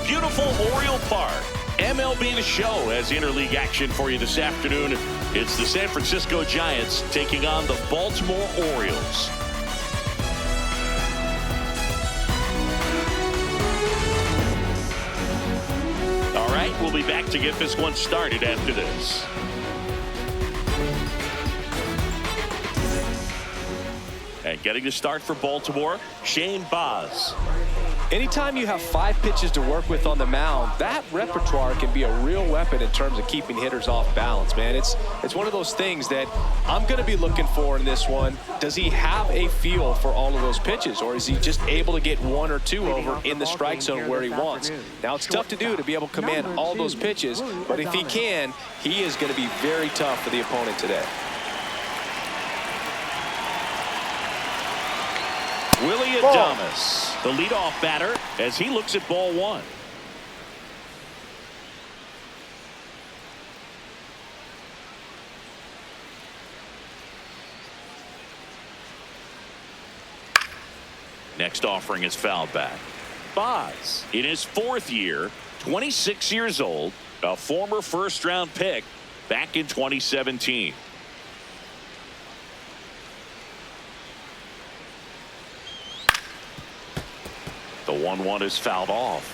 beautiful Oriole Park. MLB The Show has interleague action for you this afternoon. It's the San Francisco Giants taking on the Baltimore Orioles. All right, we'll be back to get this one started after this. And getting the start for Baltimore, Shane Baz. Anytime you have 5 pitches to work with on the mound, that repertoire can be a real weapon in terms of keeping hitters off balance, man. It's one of those things that I'm going to be looking for in this one. Does he have a feel for all of those pitches, or is he just able to get 1 or 2 over in the strike zone where he wants? Now, it's tough to do to be able to command all those pitches, but if he can, he is going to be very tough for the opponent today. Willie Adames, the leadoff batter, as he looks at ball 1. Next offering is fouled back. Baz, in his 4th year, 26 years old, a former first-round pick back in 2017. The 1-1 is fouled off.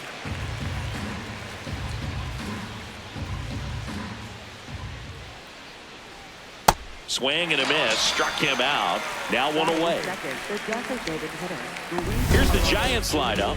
Swing and a miss, struck him out. Now 1 away. Here's the Giants lineup.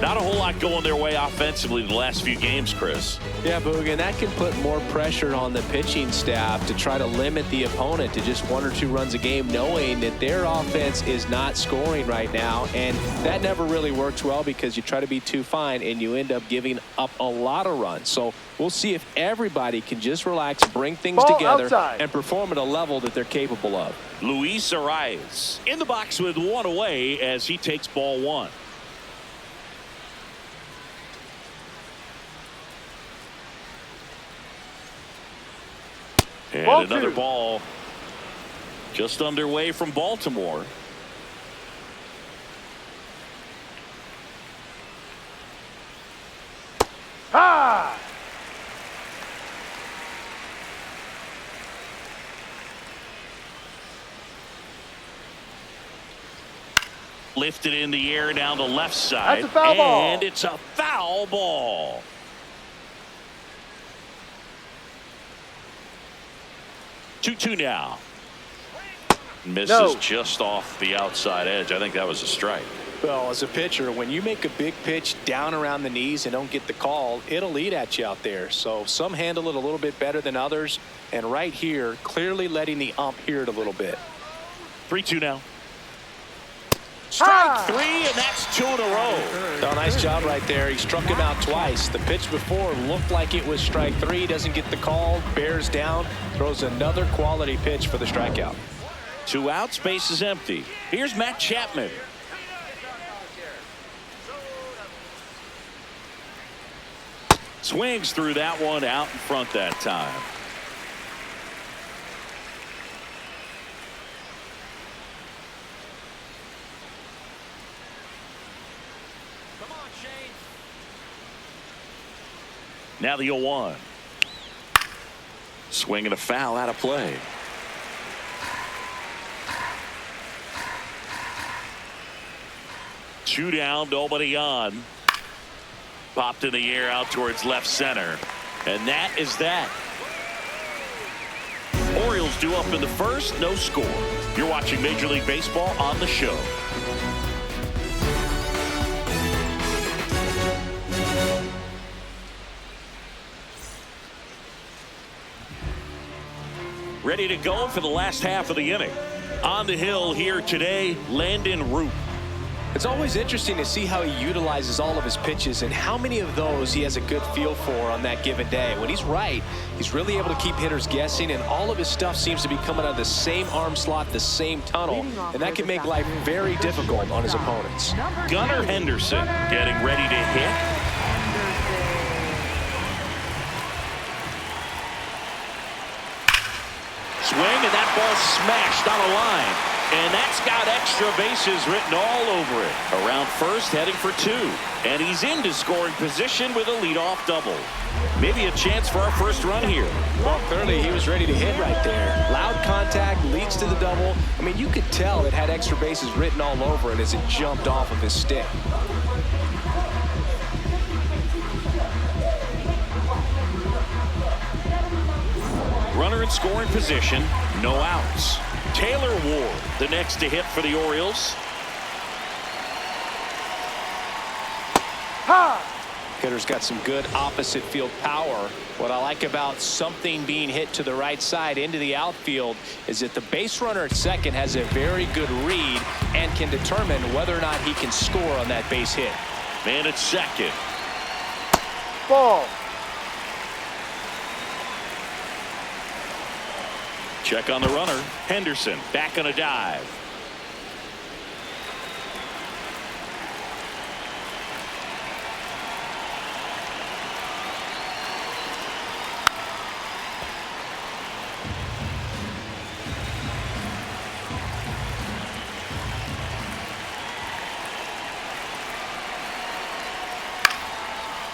Not a whole lot going their way offensively the last few games, Chris. Yeah, Boog, and that can put more pressure on the pitching staff to try to limit the opponent to just 1 or 2 runs a game, knowing that their offense is not scoring right now. And that never really works well because you try to be too fine and you end up giving up a lot of runs. So we'll see if everybody can just relax, bring things together, and perform at a level that they're capable of. Luis Arias in the box with 1 away as he takes ball 1. And another ball just underway from Baltimore. Ha! Lifted in the air down the left side. That's a foul ball. And it's a foul ball. Two now. Misses just off the outside edge. I think that was a strike. Well, as a pitcher, when you make a big pitch down around the knees and don't get the call, it'll eat at you out there. So some handle it a little bit better than others. And right here, clearly letting the ump hear it a little bit. 3-2 now. Strike 3, and that's 2 in a row. So nice job right there. He struck him out twice. The pitch before looked like it was strike 3. Doesn't get the call. Bears down. Throws another quality pitch for the strikeout. 2 outs. Base is empty. Here's Matt Chapman. Swings through that one out in front that time. Now the 0-1. Swing and a foul out of play. Two down, nobody on. Popped in the air out towards left center. And that is that. Orioles due up in the first, no score. You're watching Major League Baseball on the show. Ready to go for the last half of the inning. On the hill here today, Landon Root. It's always interesting to see how he utilizes all of his pitches and how many of those he has a good feel for on that given day. When he's right, he's really able to keep hitters guessing, and all of his stuff seems to be coming out of the same arm slot, the same tunnel, and that can make life very difficult on his opponents. Gunnar Henderson getting ready to hit. Swing, and that ball smashed on a line. And that's got extra bases written all over it. Around first, heading for 2. And he's into scoring position with a leadoff double. Maybe a chance for our first run here. Well, clearly he was ready to hit right there. Loud contact leads to the double. I mean, you could tell it had extra bases written all over it as it jumped off of his stick. Runner in scoring position, no outs. Taylor Ward, the next to hit for the Orioles. Hitter's got some good opposite field power. What I like about something being hit to the right side into the outfield is that the base runner at second has a very good read and can determine whether or not he can score on that base hit. Man at second. Ball. Check on the runner. Henderson back on a dive.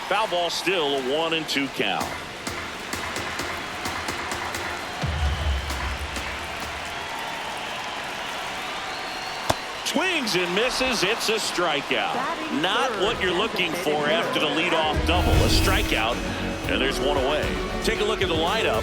Foul ball, still a 1-2 count. Swings and misses. It's a strikeout. Not what you're looking for after the leadoff double. A strikeout, and there's one away. Take a look at the lineup.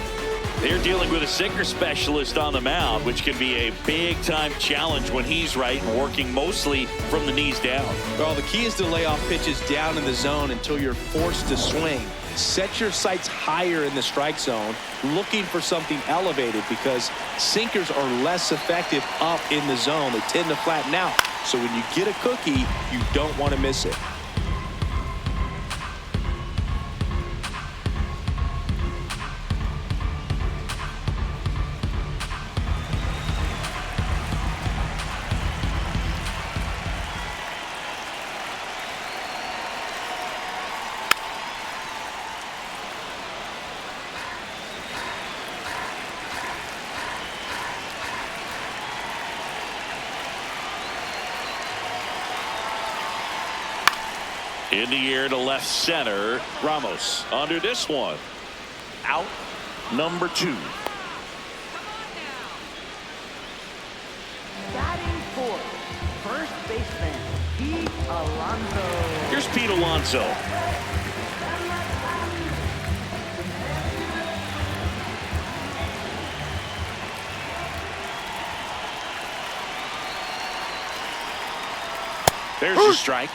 They're dealing with a sinker specialist on the mound, which can be a big-time challenge when he's right and working mostly from the knees down. Well, the key is to lay off pitches down in the zone until you're forced to swing. Set your sights higher in the strike zone, looking for something elevated, because sinkers are less effective up in the zone. They tend to flatten out. So when you get a cookie, you don't want to miss it. In the air to left center. Ramos under this one. Out number 2. Batting fourth, first baseman, Pete Alonso. Here's Pete Alonso. There's the strike.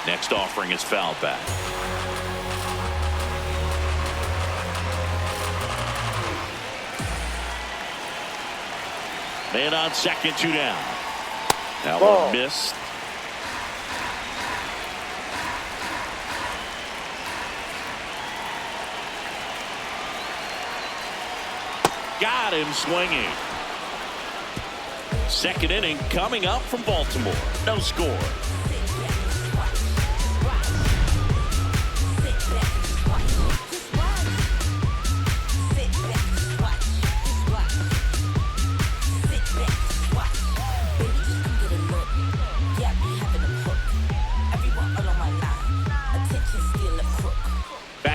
Next offering is fouled back. Man on second, 2 down. That one missed. Got him swinging. Second inning coming up from Baltimore. No score.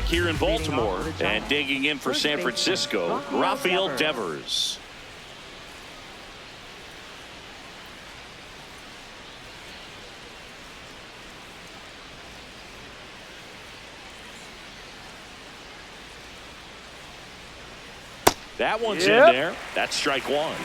Here in Baltimore and digging in for San Francisco, Rafael Devers. That one's in there. That's strike 1.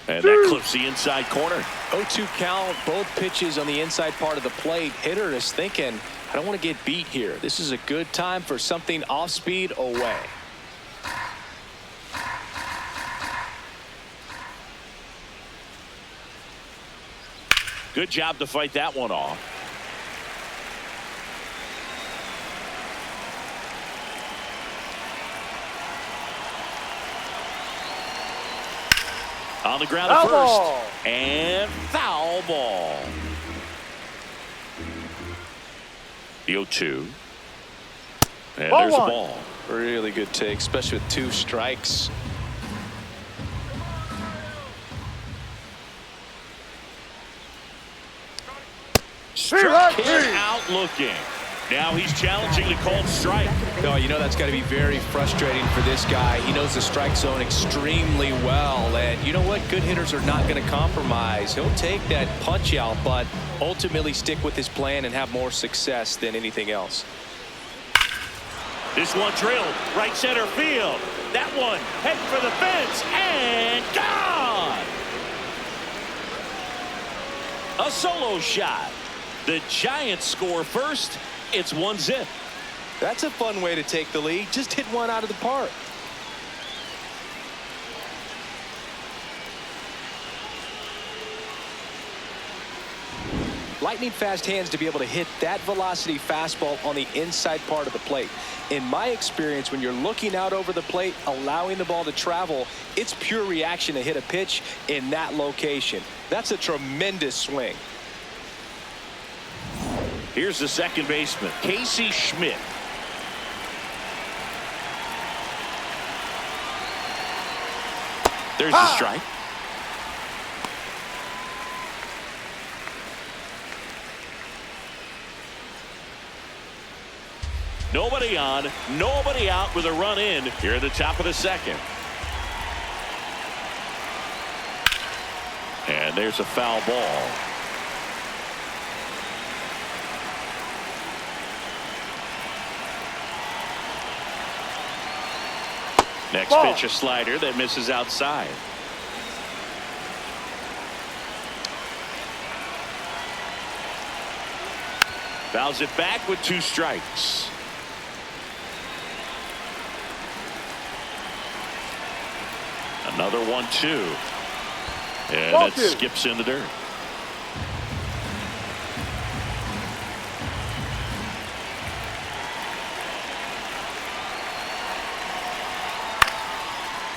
And that clips the inside corner. 0-2 count, both pitches on the inside part of the plate. Hitter is thinking, I don't want to get beat here. This is a good time for something off speed away. Good job to fight that one off. On the ground at Foul first. ball. And foul ball. The 0-2. And Ball there's a one. ball. Really good take, especially with 2 strikes. Struck him out looking. Now he's challenging the called strike. No, you know that's got to be very frustrating for this guy. He knows the strike zone extremely well. And you know what? Good hitters are not going to compromise. He'll take that punch out, but ultimately stick with his plan and have more success than anything else. This one drilled right center field. That one heading for the fence and gone. A solo shot. The Giants score first. It's 1-0. That's a fun way to take the lead. Just hit one out of the park. Lightning fast hands to be able to hit that velocity fastball on the inside part of the plate. In my experience, when you're looking out over the plate, allowing the ball to travel, it's pure reaction to hit a pitch in that location. That's a tremendous swing. Here's the second baseman, Casey Schmidt. There's the strike. Nobody on, nobody out with a run in here at the top of the second. And there's a foul ball. Next Ball. pitch, a slider that misses outside. Fouls it back with 2 strikes. Another 1-2. And Ball it 2. skips in the dirt.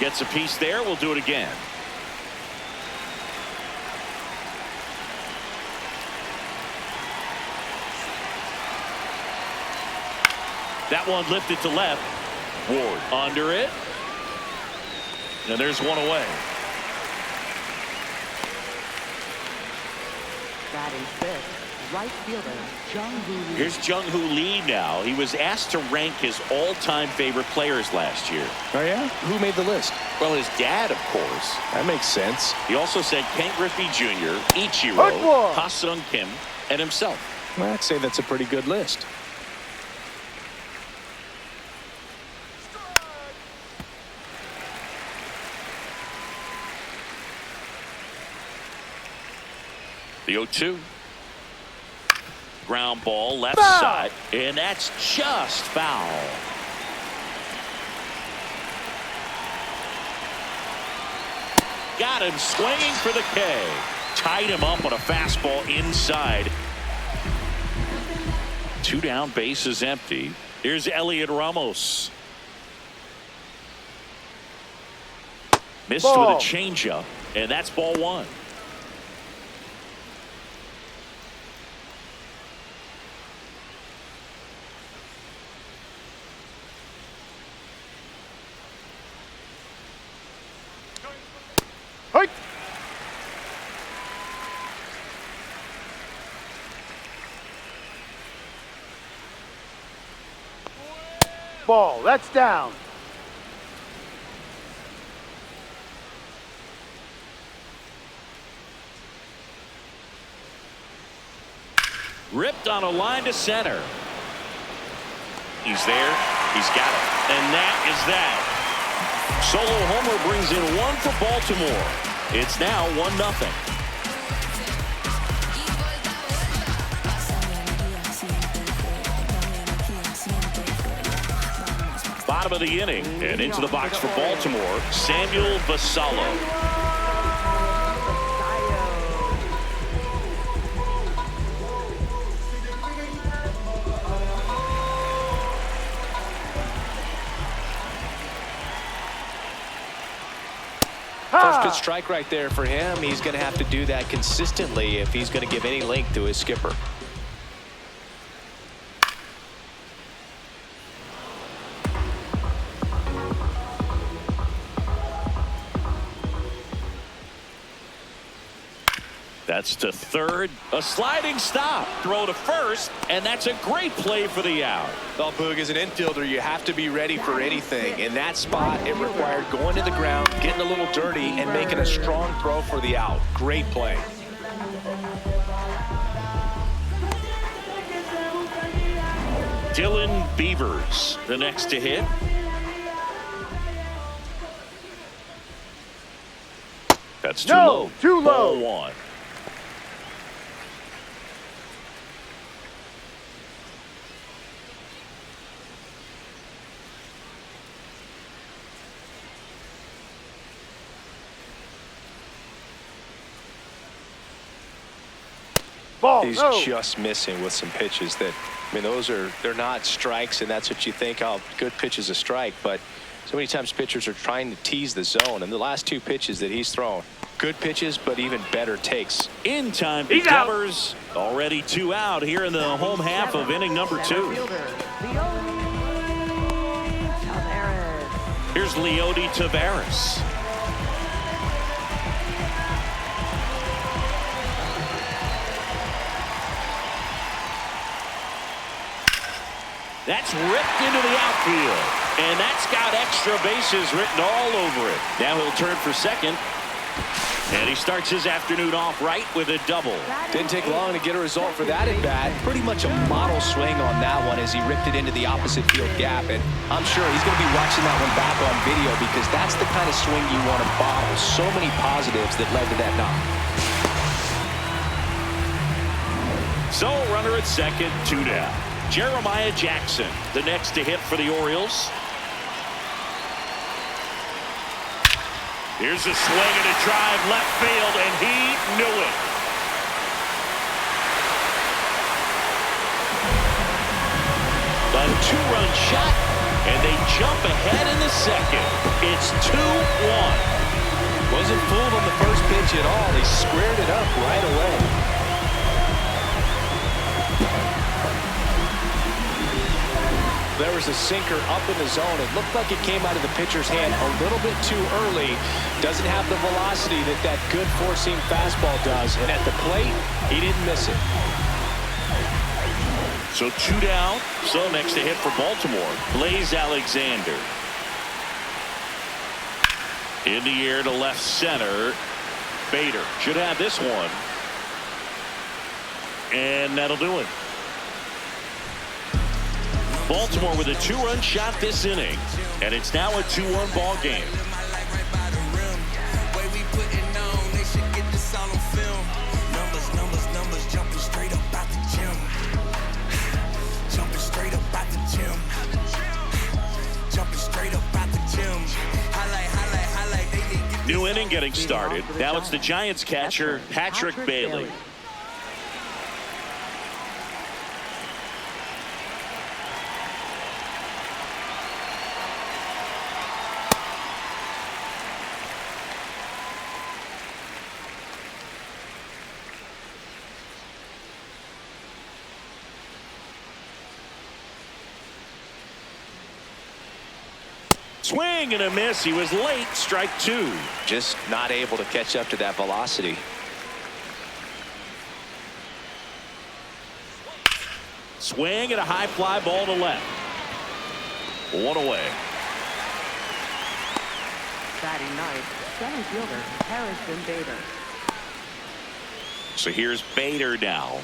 Gets a piece there. We'll do it again. That one lifted to left. Ward under it. And there's one away. Batting fifth, right fielder Jung-Hoo Lee. Here's Jung-Hoo Lee now. He was asked to rank his all-time favorite players last year. Oh, yeah? Who made the list? Well, his dad, of course. That makes sense. He also said Ken Griffey Jr., Good Ichiro, one. Ha-Sung Kim, and himself. Well, I'd say that's a pretty good list. The 0-2. Ground ball left Foul. side, and that's just foul. Got him swinging for the K. Tied him up on a fastball inside. 2 down, bases empty. Here's Elliot Ramos. Missed Ball. with a changeup, and that's ball 1. Hike. Ball. That's down. Ripped on a line to center. He's there. He's got it. And that is that. Solo homer brings in 1 for Baltimore. It's now 1-0. Bottom of the inning, and into the box for Baltimore, Samuel Vasallo. First pitch strike right there for him. He's going to have to do that consistently if he's going to give any length to his skipper. That's to third. A sliding stop. Throw to first, and that's a great play for the out. Well, Boog, as an infielder, you have to be ready for anything. In that spot, it required going to the ground, getting a little dirty, and making a strong throw for the out. Great play. Dylan Beavers, the next to hit. That's too low. Too low. Ball one. Ball. He's No. just missing with some pitches that, I mean, they're not strikes, and that's what you think, oh, good pitch is a strike. But so many times pitchers are trying to tease the zone, and the last two pitches that he's thrown, good pitches, but even better takes. In time He's out. covers. Already two out here in the home half of inning number 2. Here's Leody Taveras. That's ripped into the outfield, and that's got extra bases written all over it. Now he'll turn for second, and he starts his afternoon off right with a double. Didn't take long to get a result for that at bat. Pretty much a model swing on that one as he ripped it into the opposite field gap, and I'm sure he's going to be watching that one back on video because that's the kind of swing you want to bottle. So many positives that led to that knock. So runner at second, 2 down. Jeremiah Jackson, the next to hit for the Orioles. Here's a swing and a drive left field, and he knew it. A 2-run shot, and they jump ahead in the second. It's 2-1. Wasn't fooled on the first pitch at all. He squared it up right away. There was a sinker up in the zone. It looked like it came out of the pitcher's hand a little bit too early. Doesn't have the velocity that good four-seam fastball does. And at the plate, he didn't miss it. So 2 down. So next to hit for Baltimore, Blaze Alexander. In the air to left center. Bader should have this one. And that'll do it. Baltimore with a 2-run shot this inning, and it's now a 2-1 ball game. New inning getting started. Now it's the Giants catcher, Patrick Bailey. Swing and a miss. He was late. Strike 2. Just not able to catch up to that velocity. Swing and a high fly ball to left. 1 away. Batting ninth, center fielder Harrison Bader. So here's Bader now.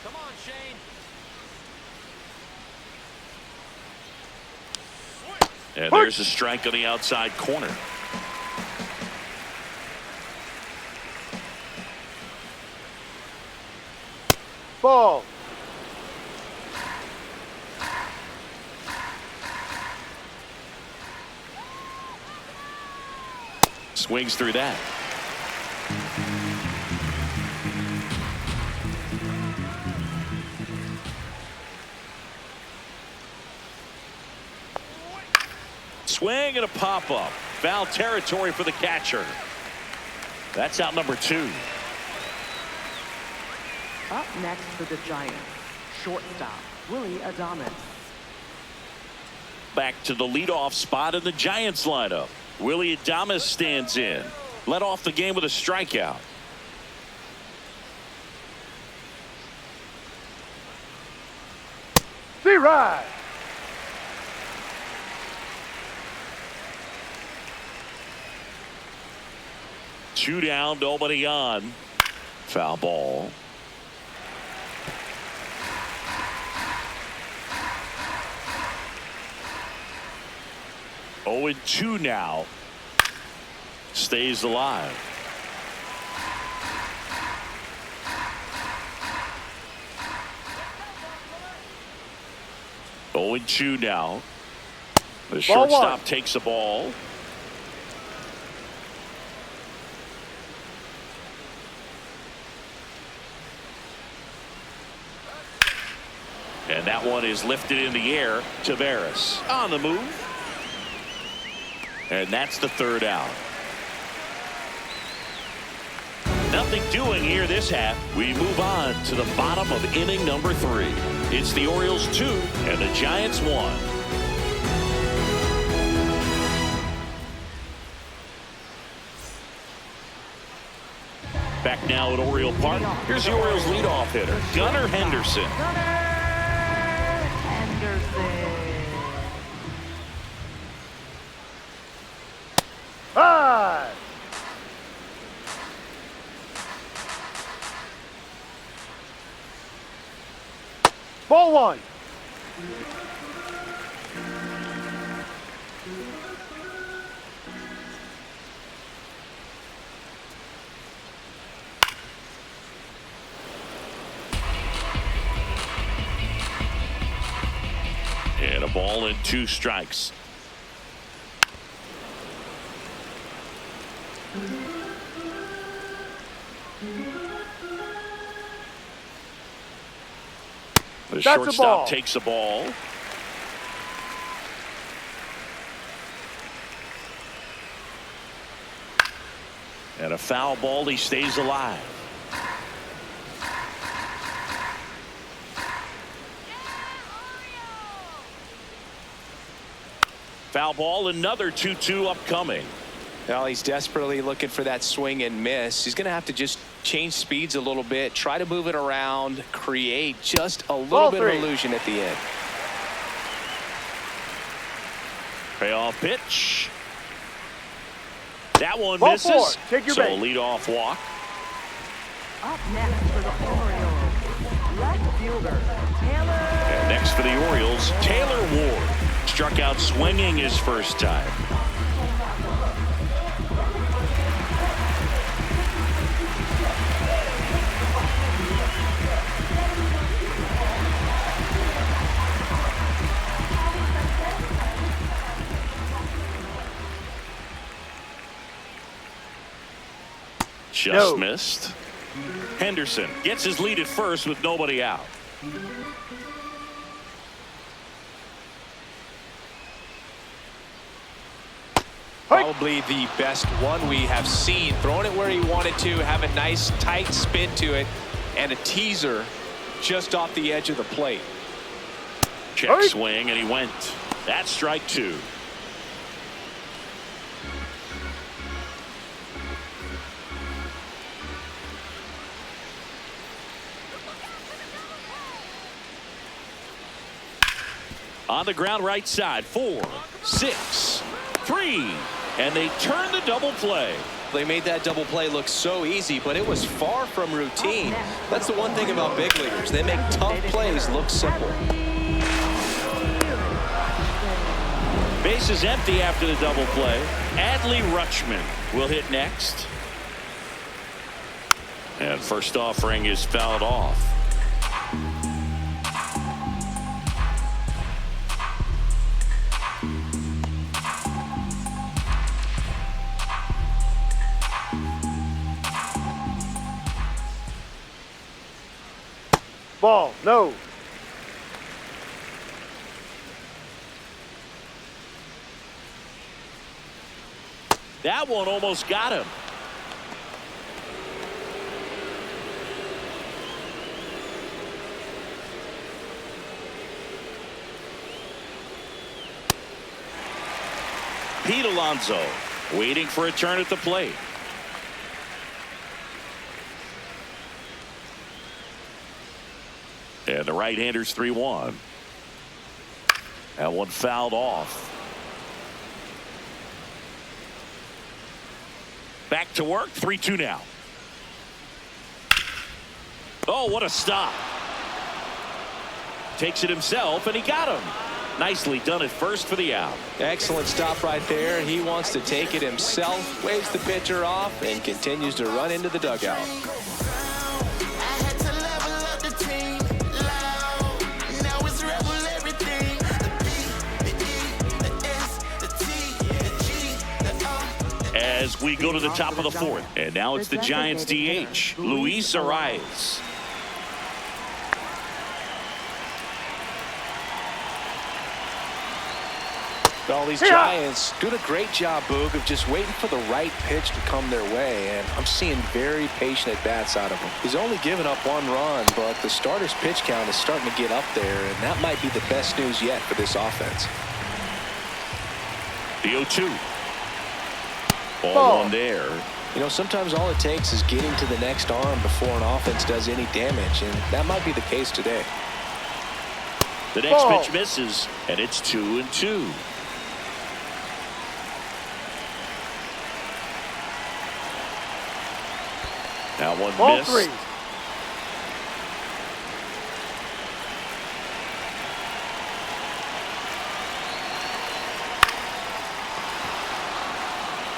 Come on, Shane. And there's a strike on the outside corner. Ball. Swings through that. Swing and a pop-up. Foul territory for the catcher. That's out number 2. Up next for the Giants, shortstop, Willie Adames. Back to the leadoff spot in the Giants lineup. Willie Adames stands in. Led off the game with a strikeout. C-Ride. Two down, nobody on. Foul ball. Oh, and 2 now. Stays alive. Oh, and 2 now. The shortstop takes the ball. And that one is lifted in the air. Taveras on the move. And that's the 3rd out. Nothing doing here this half. We move on to the bottom of inning number 3. It's the Orioles 2 and the Giants 1. Back now at Oriole Park. Here's the Orioles leadoff hitter, Gunnar Henderson. High. Ball 1. And a ball and 2 strikes. The shortstop takes the ball. And a foul ball. He stays alive. Foul ball. Another 2-2 upcoming. Well, he's desperately looking for that swing and miss. He's going to have to just change speeds a little bit, try to move it around, create just a little bit of illusion at the end. Payoff pitch. That one misses. So a leadoff walk. Up next for the Orioles, left fielder, Taylor. And next for the Orioles, Taylor Ward. Struck out swinging his first time. Just missed. Henderson gets his lead at first with nobody out. Probably the best one we have seen. Throwing it where he wanted to, have a nice tight spin to it, and a teaser just off the edge of the plate. Check swing, and he went. That's strike 2. On the ground right side, 4, 6, 3, and they turn the double play. They made that double play look so easy, but it was far from routine. That's the one thing about big leaguers. They make tough plays look simple. Base is empty after the double play. Adley Rutschman will hit next. And first offering is fouled off. Ball, no. That one almost got him. Pete Alonso waiting for a turn at the plate. And the right-hander's 3-1. That one fouled off. Back to work. 3-2 now. Oh, what a stop. Takes it himself, and he got him. Nicely done at first for the out. Excellent stop right there. He wants to take it himself, waves the pitcher off, and continues to run into the dugout. As we go to the top of the fourth, and now it's the Giants DH, Luis Arias. All these Giants doing a great job, Boog, of just waiting for the right pitch to come their way, and I'm seeing very patient at-bats out of him. He's only given up 1 run, but the starter's pitch count is starting to get up there, and that might be the best news yet for this offense. The 0-2. Ball on there. You know, sometimes all it takes is getting to the next arm before an offense does any damage, and that might be the case today. The next pitch misses, and it's 2-2. Now one miss. 3.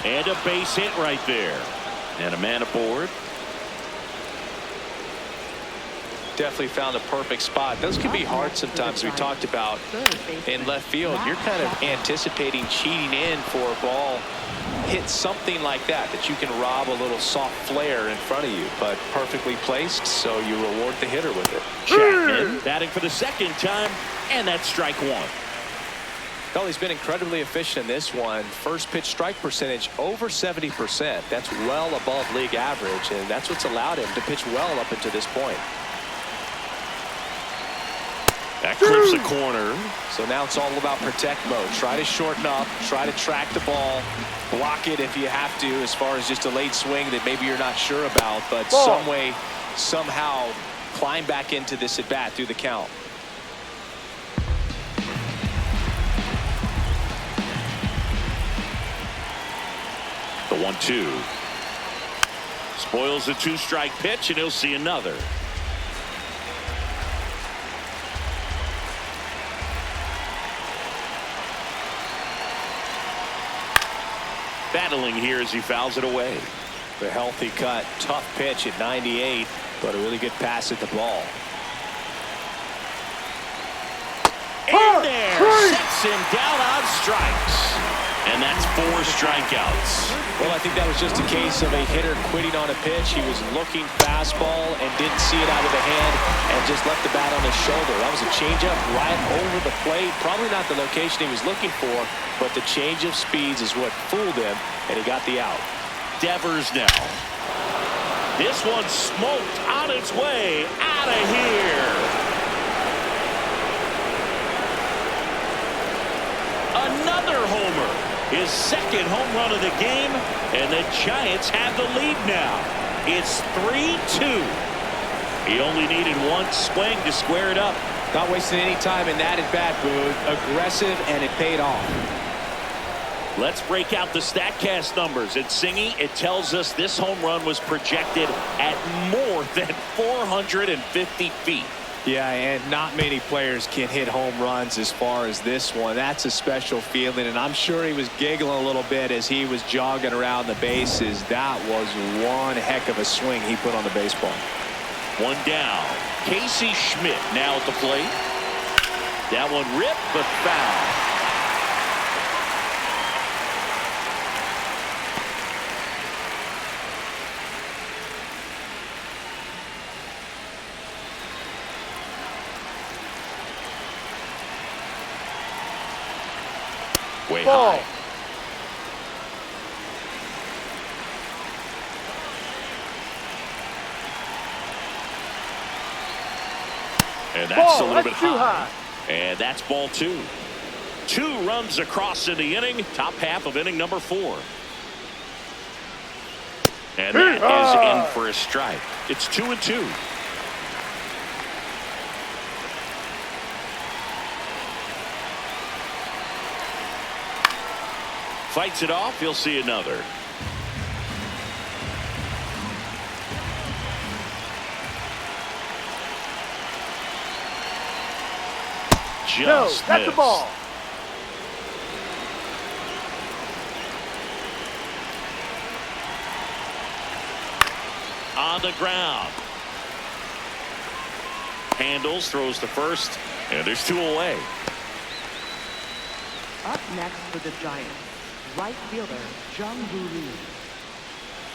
And a base hit right there. And a man aboard. Definitely found a perfect spot. Those can be hard sometimes. We talked about in left field. You're kind of anticipating cheating in for a ball. Hit something like that you can rob a little soft flare in front of you, but perfectly placed, so you reward the hitter with it. Chapman batting for the second time, and that's strike 1. Well, he's been incredibly efficient in this one. First pitch strike percentage over 70%. That's well above league average, and that's what's allowed him to pitch well up until this point. That clips a corner. So now it's all about protect mode. Try to shorten up, try to track the ball, block it if you have to, as far as just a late swing that maybe you're not sure about, but some way, somehow climb back into this at bat through the count. The 1-2. Spoils the 2-strike pitch, and he'll see another. Battling here as he fouls it away. The healthy cut, tough pitch at 98, but a really good pass at the ball. In there, sets him down on strikes. And that's 4 strikeouts. Well, I think that was just a case of a hitter quitting on a pitch. He was looking fastball and didn't see it out of the hand and just left the bat on his shoulder. That was a changeup right over the plate. Probably not the location he was looking for, but the change of speeds is what fooled him, and he got the out. Devers now. This one smoked on its way out of here. Another homer. His second home run of the game, and the Giants have the lead now. It's 3-2. He only needed 1 swing to square it up. Not wasting any time in that at bat, Boog. Aggressive, and it paid off. Let's break out the StatCast numbers. At Singy, it tells us this home run was projected at more than 450 feet. Yeah, and not many players can hit home runs as far as this one. That's a special feeling, and I'm sure he was giggling a little bit as he was jogging around the bases. That was one heck of a swing he put on the baseball. 1 down. Casey Schmidt now at the plate. That one ripped, but foul. Way high. And that's a Ball, little bit that's too high. And that's ball 2. 2 runs across in the inning. Top half of inning number 4. And that is in for a strike. It's 2-2. Fights it off. He'll see another. Just that's missed. the ball. On the ground. Handles, throws to first, and there's 2 away. Up next for the Giants, right fielder Jung-Hoo Lee.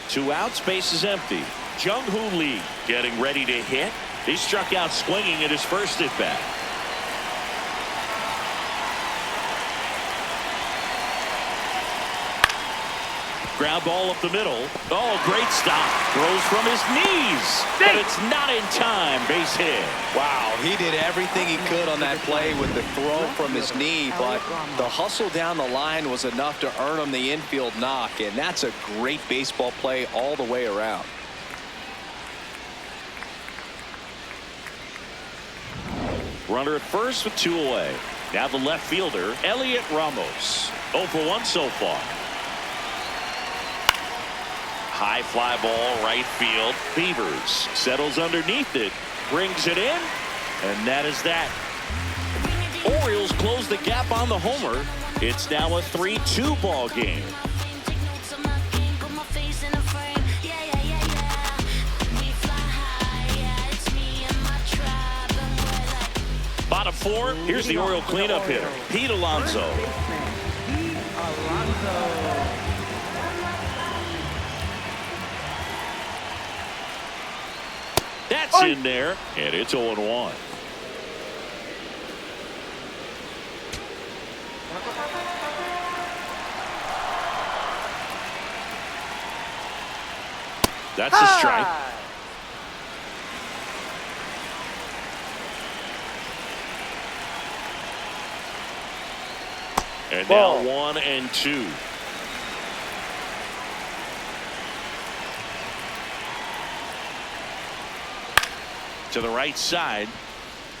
2 outs, base is empty. Jung-Hoo Lee getting ready to hit. He struck out swinging at his first at bat. Ground ball up the middle. Oh, great stop. Throws from his knees. But it's not in time. Base hit. Wow, he did everything he could on that play with the throw from his knee, but the hustle down the line was enough to earn him the infield knock, and that's a great baseball play all the way around. Runner at first with 2 away. Now the left fielder, Elliot Ramos. 0 for 1 so far. High fly ball, right field. Beavers settles underneath it, brings it in, and that is that. Orioles close the gap on the homer. It's now a 3-2 ball game. Bottom 4, here's the Oriole cleanup hitter, Pete Alonso. That's in there, and it's 0-1. That's a strike. And now 1-2. To the right side,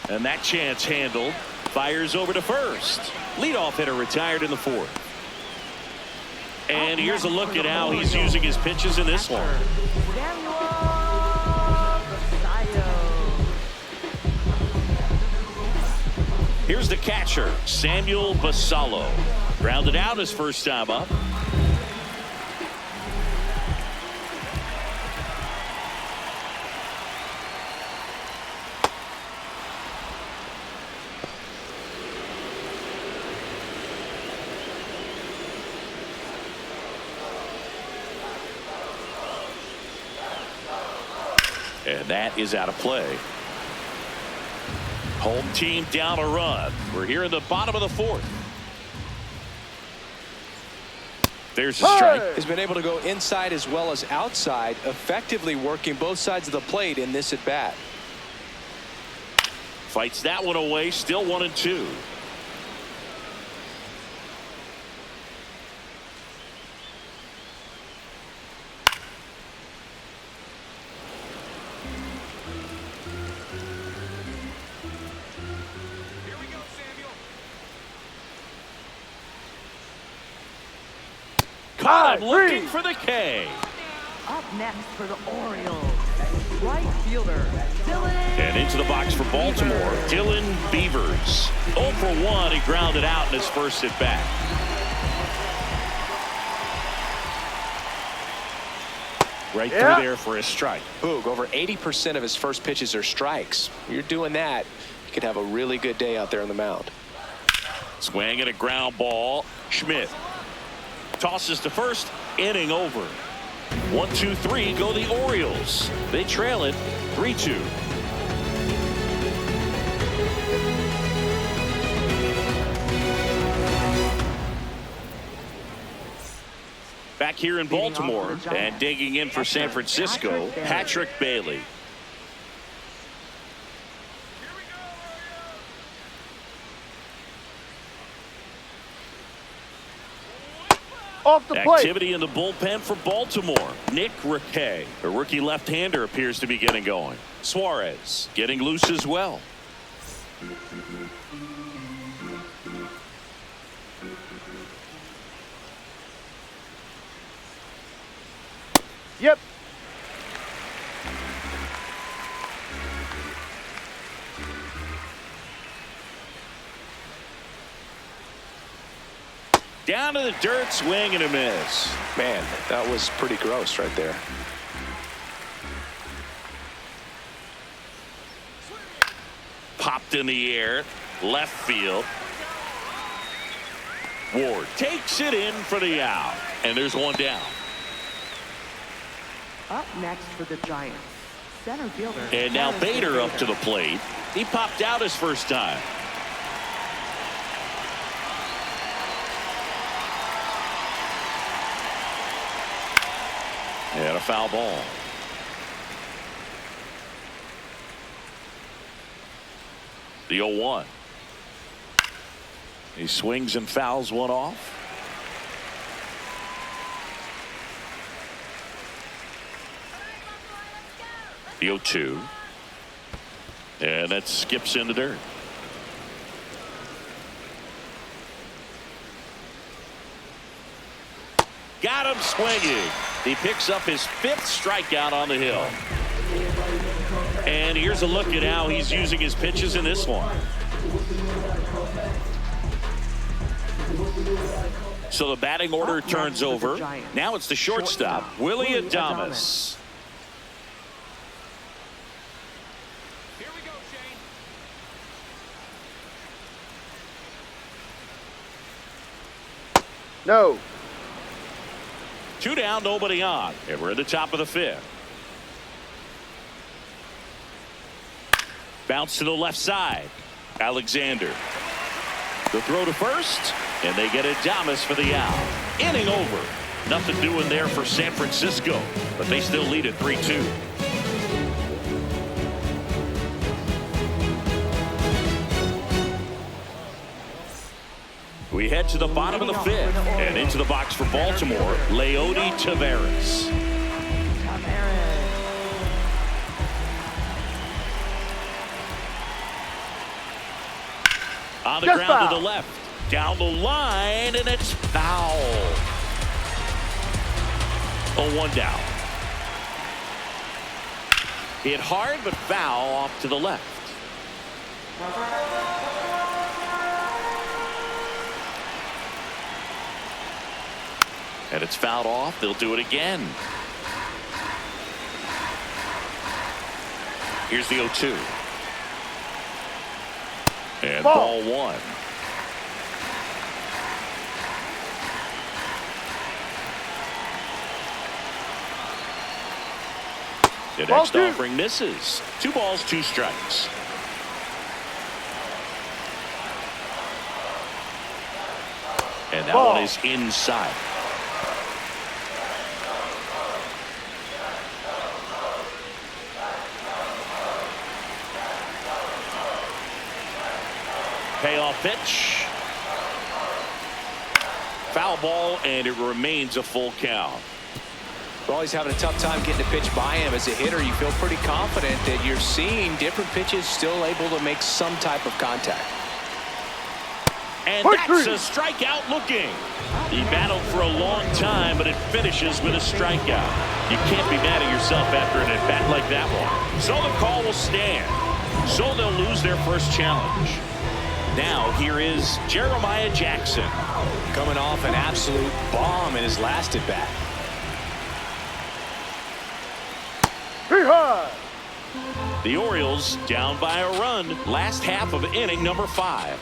and that chance handled. Fires over to first. Leadoff hitter retired in the 4th. And here's a look at how he's using his pitches in this one. Here's the catcher, Samuel Basallo. Grounded out his first time up. And that is out of play. Home team down a run. We're here in the bottom of the 4th. There's a strike. He's been able to go inside as well as outside, effectively working both sides of the plate in this at bat. Fights that one away, still 1-2. Caught him looking for the K. Up next for the Orioles, right fielder Dylan. And into the box for Baltimore, Dylan Beavers. 0 for 1. He grounded out in his first at bat. Right through there for a strike. Boog, over 80% of his first pitches are strikes. You're doing that, you could have a really good day out there on the mound. Swing and a ground ball. Schmidt tosses to first. Inning over. 1-2-3 go the Orioles. They trail it 3-2. Back here in Baltimore and digging in for San Francisco, Patrick Bailey. Off the plate. Activity in the bullpen for Baltimore. Nick Riquet, a rookie left-hander, appears to be getting going. Suarez getting loose as well. Yep. Down to the dirt, swing and a miss. Man, that was pretty gross right there. Popped in the air, left field. Ward takes it in for the out, and there's one down. Up next for the Giants, center fielder. And now Bader up to the plate. He popped out his first time. And a foul ball. The 0-1. He swings and fouls one off. The 0-2. And that skips in the dirt. Got him swinging. He picks up his 5th strikeout on the hill. And here's a look at how he's using his pitches in this one. So the batting order turns over. Now it's the shortstop, Willie Adames. Here we go, Shane. 2 down, nobody on. And we're at the top of the 5th. Bounce to the left side. Alexander. The throw to first, and they get Adames for the out. Inning over. Nothing doing there for San Francisco, but they still lead at 3-2. We head to the bottom of the 5th, and into the box for Baltimore, Leody Taveras. On the ground to the left, down the line, and it's foul. 0-1 down. Hit hard, but foul off to the left. And it's fouled off. They'll do it again. Here's the 0-2. And ball 1. The next offering misses. 2 balls, 2 strikes. And that one is inside. Payoff pitch. Foul ball, and it remains a full count. We're always having a tough time getting a pitch by him. As a hitter, you feel pretty confident that you're seeing different pitches still able to make some type of contact. And that's a strikeout looking. He battled for a long time, but it finishes with a strikeout. You can't be mad at yourself after an at-bat like that one. So the call will stand. So they'll lose their first challenge. Now here is Jeremiah Jackson. Coming off an absolute bomb in his last at-bat. The Orioles down by a run. Last half of inning number 5.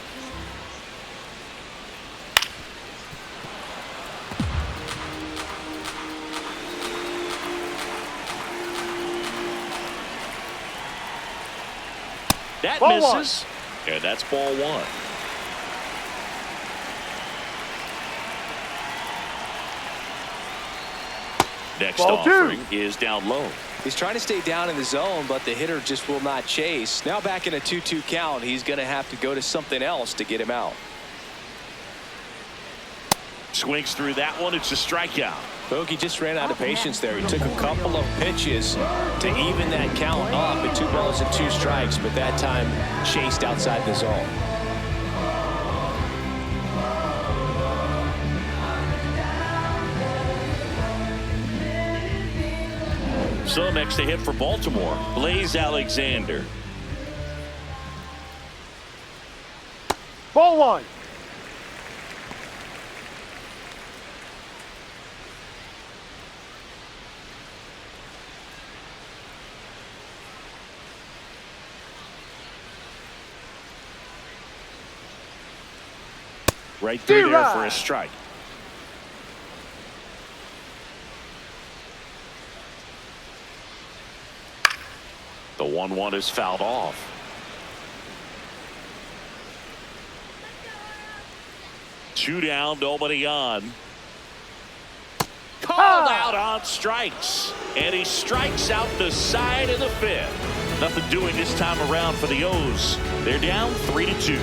That misses. And that's ball 1. Next offering is down low. He's trying to stay down in the zone, but the hitter just will not chase. Now back in a 2-2 count, he's going to have to go to something else to get him out. Swings through that one. It's a strikeout. Bogey just ran out of patience there. He took a couple of pitches to even that count up at 2 balls and 2 strikes, but that time chased outside the zone. So next to hit for Baltimore, Blaze Alexander. Ball 1. Right through there for a strike. The 1-1 is fouled off. Two down, nobody on. Called out on strikes. And he strikes out the side of the 5th. Nothing doing this time around for the O's. They're down 3-2.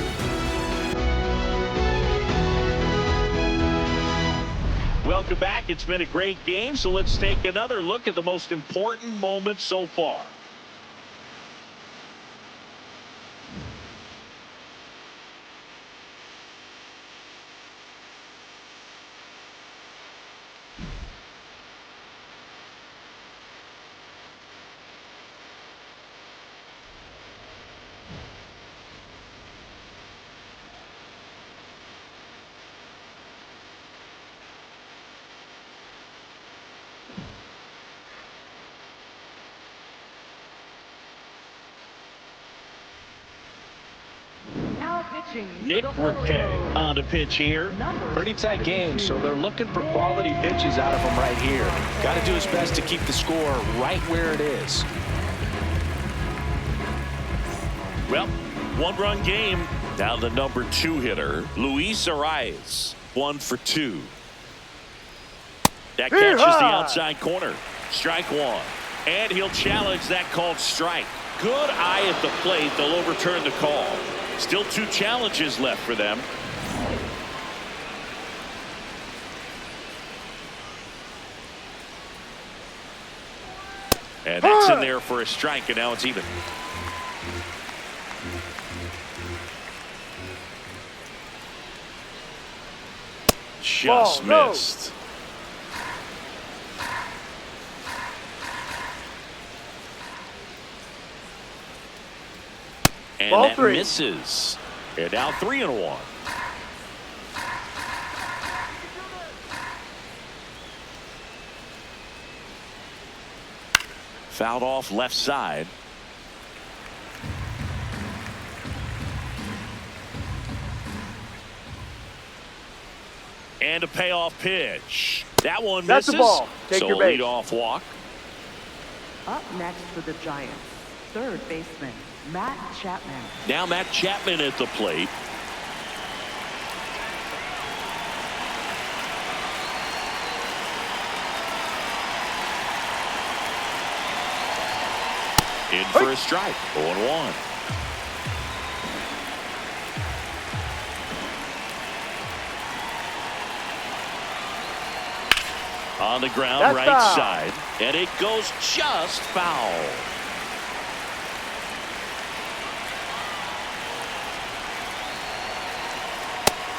Welcome back. It's been a great game, so let's take another look at the most important moments so far. Nick Riquet on the pitch here. Pretty tight game, so they're looking for quality pitches out of him right here. Got to do his best to keep the score right where it is. Well, 1-run game. Now the number 2 hitter, Luis Arias, 1 for 2. That catches the outside corner. Strike 1. And he'll challenge that called strike. Good eye at the plate. They'll overturn the call. Still 2 challenges left for them. And that's in there for a strike, and now it's even. Just missed. And Ball that 3. misses. And now 3-1. Fouled off left side. And a payoff pitch. That one That's misses. the ball. Take so your base. lead-off walk. Up next for the Giants, third baseman, Matt Chapman. Now Matt Chapman at the plate. In for a strike. 0-1. On the ground, That's right foul. side. And it goes just foul.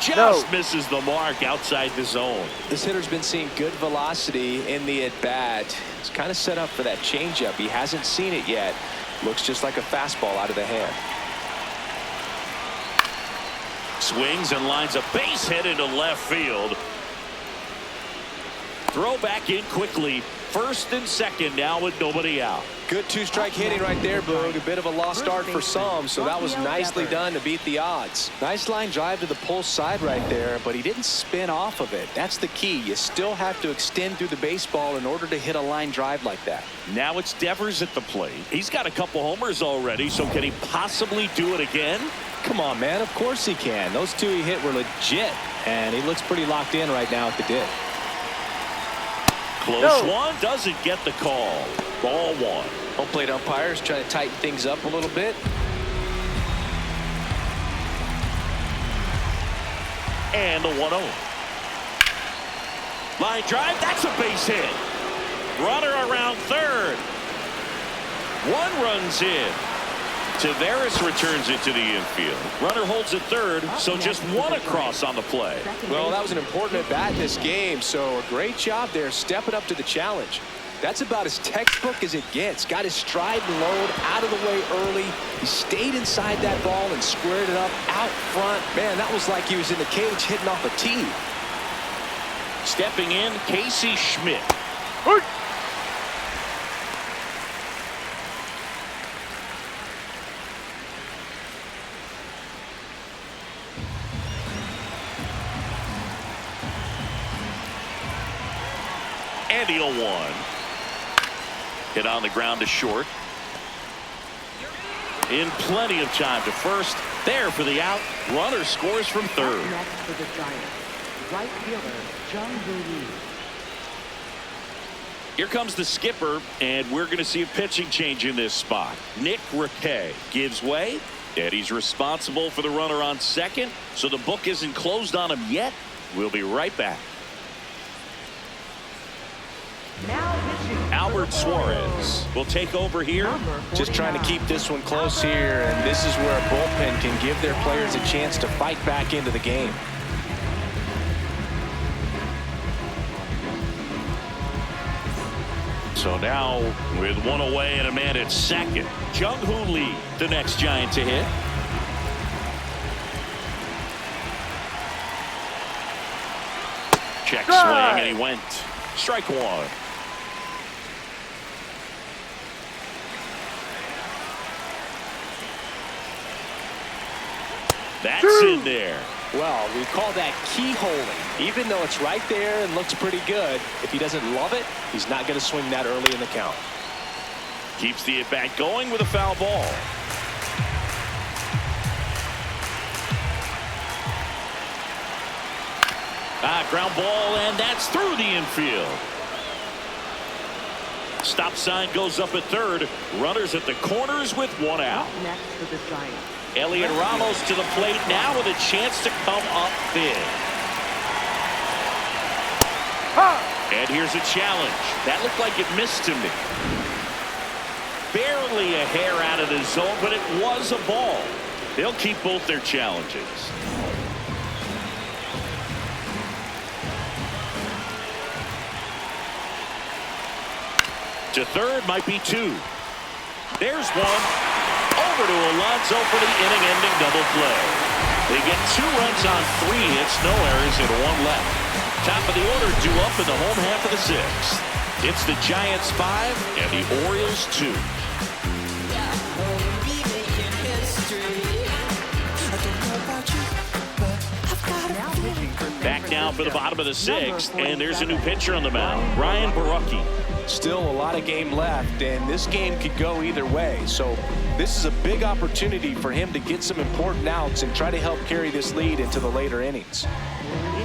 Just misses the mark outside the zone. This hitter's been seeing good velocity in the at-bat. It's kind of set up for that changeup. He hasn't seen it yet. Looks just like a fastball out of the hand. Swings and lines a base hit into left field. Throw back in quickly. First and second now with nobody out. Good 2-strike hitting right there, Boog. A bit of a lost start for some, so that was nicely done to beat the odds. Nice line drive to the pull side right there, but he didn't spin off of it. That's the key. You still have to extend through the baseball in order to hit a line drive like that. Now it's Devers at the plate. He's got a couple homers already, so can he possibly do it again? Come on, man. Of course he can. Those 2 he hit were legit, and he looks pretty locked in right now at the dip. Close one, doesn't get the call. Ball 1. Home plate umpires trying to tighten things up a little bit. And the 1-0. Line drive, that's a base hit. Runner around third. One runs in. Tavares returns it to the infield. Runner holds at third, so just one across on the play. Well, that was an important at bat in this game, so a great job there stepping up to the challenge. That's about as textbook as it gets. Got his stride and load out of the way early. He stayed inside that ball and squared it up out front. Man, that was like he was in the cage hitting off a tee. Stepping in, Casey Schmidt. And the 0-1. Hit on the ground to short. In plenty of time to first. There for the out. Runner scores from third. Next for the Giants, right fielder Jung-Woo Lee. Here comes the skipper, and we're going to see a pitching change in this spot. Nick Riquet gives way, and he's responsible for the runner on second, so the book isn't closed on him yet. We'll be right back. Now pitching, Albert Suarez will take over here. Just trying to keep this one close here, and this is where a bullpen can give their players a chance to fight back into the game. So now with one away and a man at second, Jung-Woo Lee, the next Giant to hit. Check swing, and he went. Strike one. That's in there. Well, we call that keyholing. Even though it's right there and looks pretty good, if he doesn't love it, he's not going to swing that early in the count. Keeps the at-bat going with a foul ball. Ground ball, and that's through the infield. Stop sign goes up at third. Runners at the corners with one out. Next for the Giants, Elliot Ramos to the plate now with a chance to come up big. And here's a challenge. That looked like it missed to me. Barely a hair out of the zone, but it was a ball. They'll keep both their challenges. To third, might be two. There's one. Over to Alonso for the inning-ending double play. They get 2 runs on 3 hits, no errors, and 1 left. Top of the order due up in the home half of the 6th. It's the Giants 5 and the Orioles 2. Back now for the bottom of the 6th, and there's a new pitcher on the mound, Ryan Borucki. Still a lot of game left, and this game could go either way. So this is a big opportunity for him to get some important outs and try to help carry this lead into the later innings.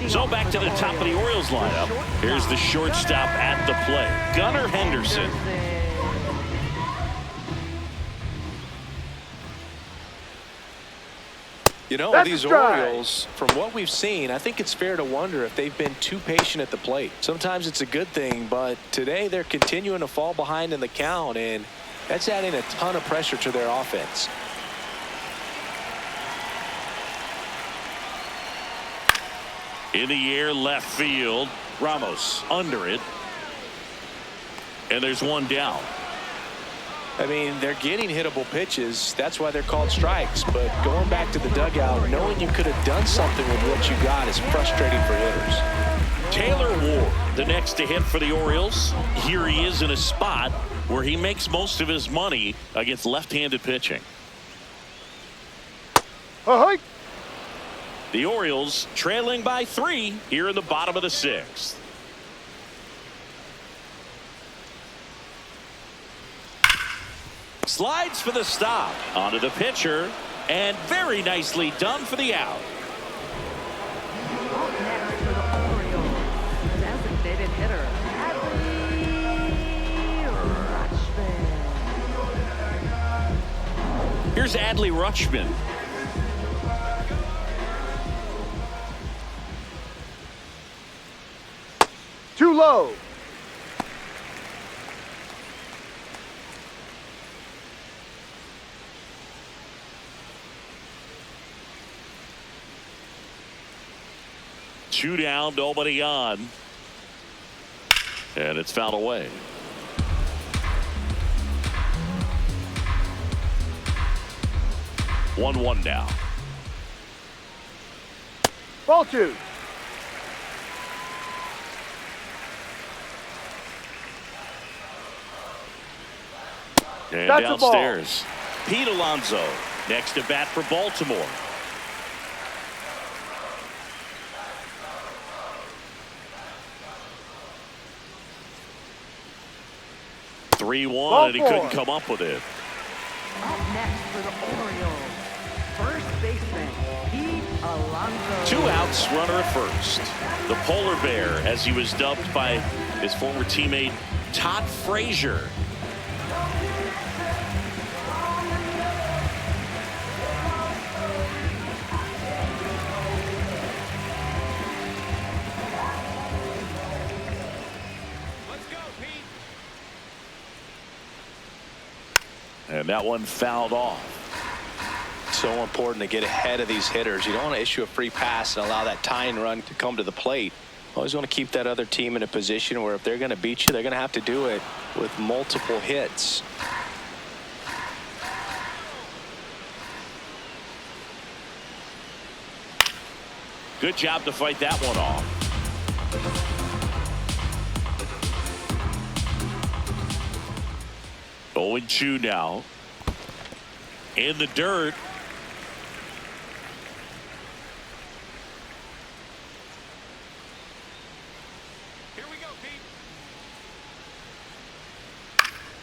So back to the top of the Orioles lineup. Here's the shortstop at the plate, Gunnar Henderson. You know, these Orioles, from what we've seen, I think it's fair to wonder if they've been too patient at the plate. Sometimes it's a good thing, but today they're continuing to fall behind in the count, and that's adding a ton of pressure to their offense. In the air, left field. Ramos under it. And there's one down. I mean, they're getting hittable pitches. That's why they're called strikes. But going back to the dugout, knowing you could have done something with what you got is frustrating for hitters. Taylor Ward, the next to hit for the Orioles. Here he is in a spot where he makes most of his money against left-handed pitching. The Orioles trailing by 3 here in the bottom of the 6th. Slides for the stop. Onto the pitcher. And very nicely done for the out. up next for the Orioles, designated hitter Adley Rutschman. Here's Adley Rutschman. low. Two down, nobody on. And it's fouled away. One now. Ball two. And That's a ball. downstairs, Pete Alonso next to bat for Baltimore. 3-1, and he couldn't come up with it. Up next for the Orioles, first baseman, Pete Alonso. 2 outs, runner at first. The polar bear, as he was dubbed by his former teammate Todd Frazier. And that one fouled off. So important to get ahead of these hitters. You don't want to issue a free pass and allow that tying run to come to the plate. Always want to keep that other team in a position where if they're going to beat you, they're going to have to do it with multiple hits. Good job to fight that one off. Oh, 0-2 now. In the dirt. Here we go, Pete.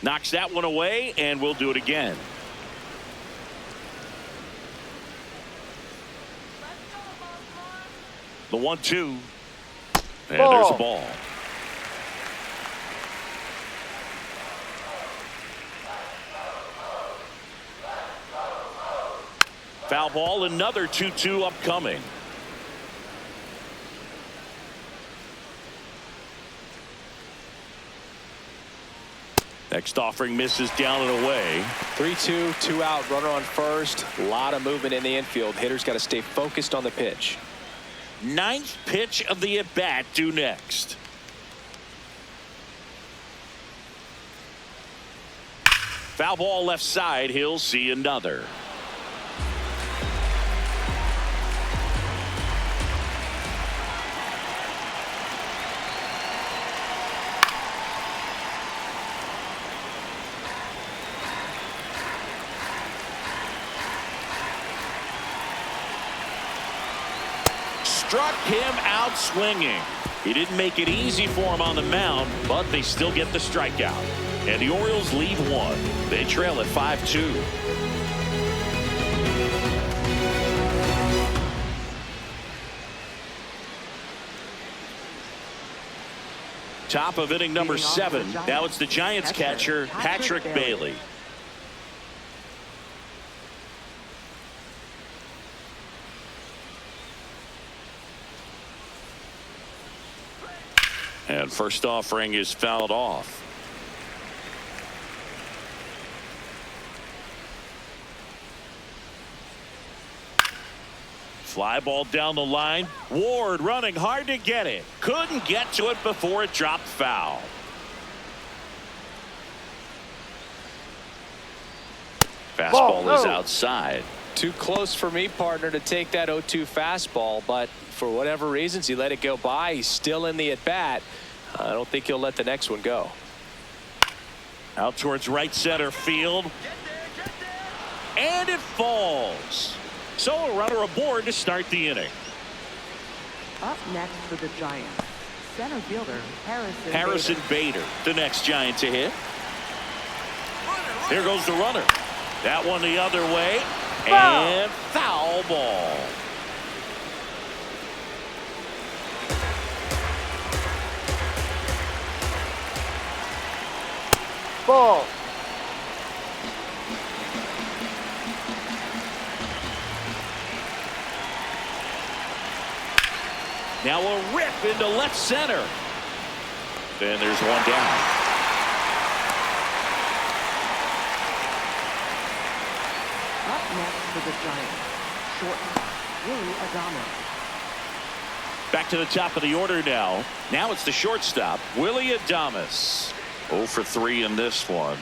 Knocks that one away, and we'll do it again. The 1-2. And there's a ball. Foul ball, another 2-2 upcoming. Next offering misses down and away. 3-2, 2 out, runner on first. A lot of movement in the infield. Hitters got to stay focused on the pitch. 9th pitch of the at-bat due next. Foul ball left side. He'll see another. Struck him out swinging. He didn't make it easy for him on the mound, but they still get the strikeout. And the Orioles lead 1. They trail at 5-2. Top of inning number 7. Now it's the Giants catcher, Patrick Bailey. And first offering is fouled off. Fly ball down the line. Ward running hard to get it. Couldn't get to it before it dropped foul. Fastball is outside. Too close for me, partner, to take that 0-2 fastball, but for whatever reasons, he let it go by. He's still in the at-bat. I don't think he'll let the next one go. Out towards right center field. And it falls. So a runner aboard to start the inning. Up next for the Giants, center fielder Harrison Bader, the next Giant to hit. Here goes the runner. That one the other way. And foul ball. Ball. Now a rip into left center. And there's one down. Up next for the Giants, shortstop, Willie Adames. Back to the top of the order now. Now it's the shortstop, Willie Adames. 0 for 3 in this one.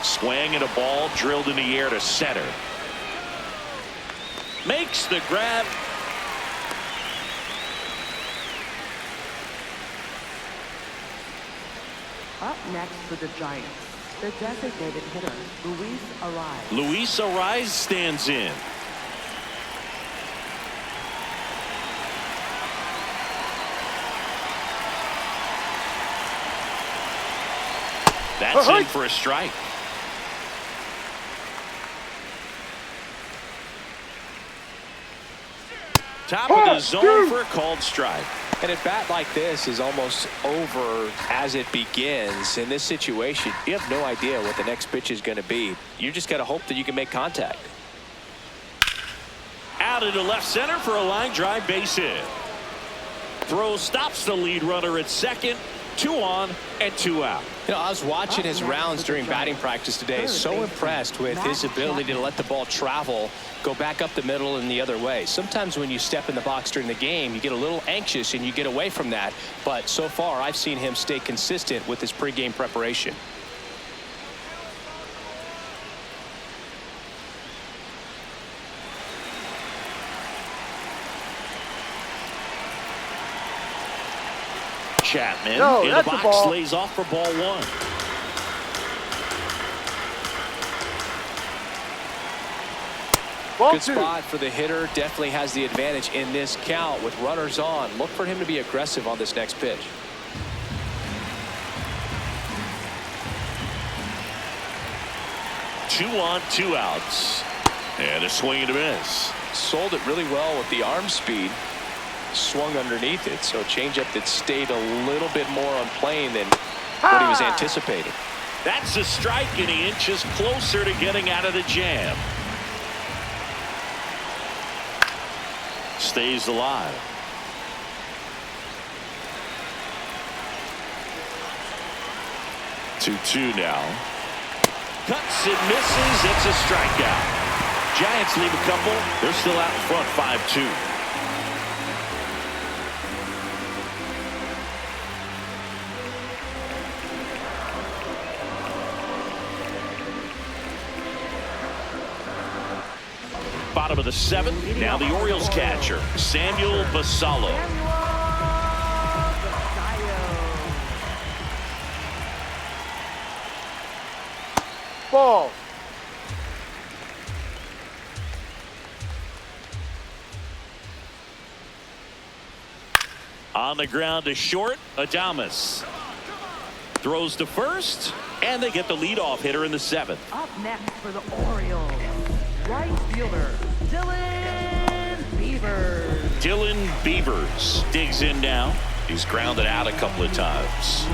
Swing and a ball drilled in the air to center. Makes the grab. Up next for the Giants, the designated hitter, Luis Arraez. Luis Arraez stands in. That's in for a strike. Top of the zone for a called strike. And a bat like this is almost over as it begins. In this situation, you have no idea what the next pitch is going to be. You just got to hope that you can make contact. Out into left center for a line drive base hit. Throw stops the lead runner at second. 2 on and 2 out. You know, I was watching his rounds during batting practice today. So impressed with his ability to let the ball travel, go back up the middle and the other way. Sometimes when you step in the box during the game, you get a little anxious and you get away from that. But so far, I've seen him stay consistent with his pregame preparation. Chapman in the that's a box ball. lays off for ball 1. Ball Good 2. spot for the hitter. Definitely has the advantage in this count with runners on. Look for him to be aggressive on this next pitch. Two on, 2 outs. And a swing and a miss. Sold it really well with the arm speed. Swung underneath it. So a changeup that stayed a little bit more on plane than what he was anticipating. That's a strike, and he inches closer to getting out of the jam. Stays alive. Two now. Cuts and misses. It's a strikeout. Giants leave a couple. They're still out in front 5-2. Bottom of the 7th. Now the Orioles catcher, Samuel Basallo. Ball. On the ground to short, Adames. Throws to first, and they get the leadoff hitter in the 7th. Up next for the Orioles, right fielder, Dylan Beavers. Dylan Beavers digs in now. He's grounded out a couple of times.